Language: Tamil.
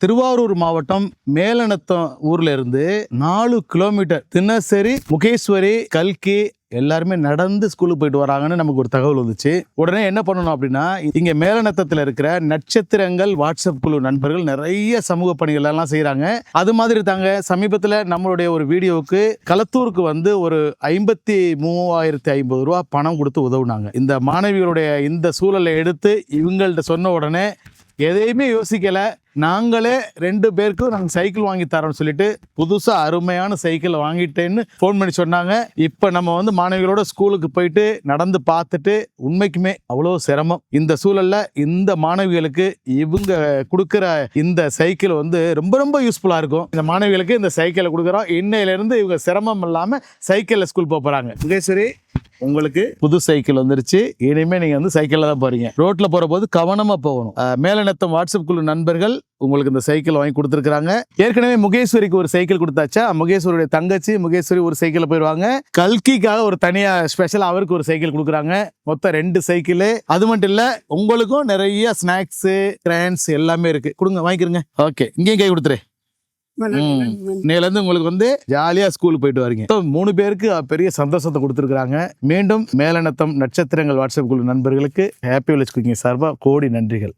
திருவாரூர் மாவட்டம் மேலநத்தம் ஊர்ல இருந்து 4 கிலோமீட்டர் தினசரி முகேஸ்வரி, கல்கி எல்லாருமே நடந்து ஸ்கூலுக்கு போயிட்டு வராங்கன்னு நமக்கு ஒரு தகவல் வந்துச்சு. உடனே என்ன பண்ணணும் அப்படின்னா, இங்க மேலநத்தத்தில் இருக்கிற நட்சத்திரங்கள் வாட்ஸ்அப் குழு நண்பர்கள் நிறைய சமூக பணிகள் எல்லாம் செய்யறாங்க. அது மாதிரி தாங்க சமீபத்தில் நம்மளுடைய ஒரு வீடியோவுக்கு களத்தூருக்கு வந்து ஒரு 53,550 ரூபா பணம் கொடுத்து உதவுனாங்க. இந்த மாணவிகளுடைய இந்த சூழலை எடுத்து இவங்கள்ட்ட சொன்ன உடனே எதையுமே யோசிக்கல, நாங்களே 2 பேருக்கும் நாங்கள் சைக்கிள் வாங்கி தரோம்னு சொல்லிட்டு புதுசாக அருமையான சைக்கிள் வாங்கிட்டேன்னு ஃபோன் பண்ணி சொன்னாங்க. இப்போ நம்ம வந்து மாணவிகளோட ஸ்கூலுக்கு போயிட்டு நடந்து பார்த்துட்டு உண்மைக்குமே அவ்வளோ சிரமம். இந்த சூழல்ல இந்த மாணவிகளுக்கு இவங்க கொடுக்குற இந்த சைக்கிள் வந்து ரொம்ப ரொம்ப யூஸ்ஃபுல்லாக இருக்கும். இந்த மாணவிகளுக்கு இந்த சைக்கிளை கொடுக்குறோம். இன்னையிலேருந்து இவங்க சிரமம் இல்லாமல் சைக்கிளில் ஸ்கூல் போக போகிறாங்க. முகேஸ்வரி, உங்களுக்கு புது சைக்கிள் வந்துருச்சு. இனிமே நீங்க வந்து சைக்கிள்ல தான் போறீங்க. ரோட்ல போற போது கவனமா போகணும். மேலநத்தம் வாட்ஸ்அப் குழு நண்பர்கள் உங்களுக்கு இந்த சைக்கிள் வாங்கி கொடுத்துருக்காங்க. ஏற்கனவே முகேஸ்வரிக்கு ஒரு சைக்கிள் கொடுத்தாச்சா, முகேஸ்வரியுடைய தங்கச்சி முகேஸ்வரி ஒரு சைக்கிள் போயிடுவாங்க. கல்கிக்காக ஒரு தனியா ஸ்பெஷல் அவருக்கு ஒரு சைக்கிள் கொடுக்குறாங்க. மொத்தம் 2 சைக்கிள். அது மட்டும் இல்ல, உங்களுக்கும் நிறைய ஸ்நாக்ஸ், கிரான்ஸ் எல்லாமே இருக்கு. கொடுங்க, வாங்கிக்கிறங்க. ஓகே, இங்கேயும் கை கொடுத்துரு. இன்னையிலேருந்து உங்களுக்கு வந்து ஜாலியா ஸ்கூலுக்கு போயிட்டு வரீங்க. 3 பேருக்கு பெரிய சந்தோஷத்தை கொடுத்துருக்காங்க. மீண்டும் மேலநத்தம் நட்சத்திரங்கள் வாட்ஸ்அப் குழு நண்பர்களுக்கு ஹாப்பி வில்லேஜ் குக்கிங் சார்பா கோடி நன்றிகள்.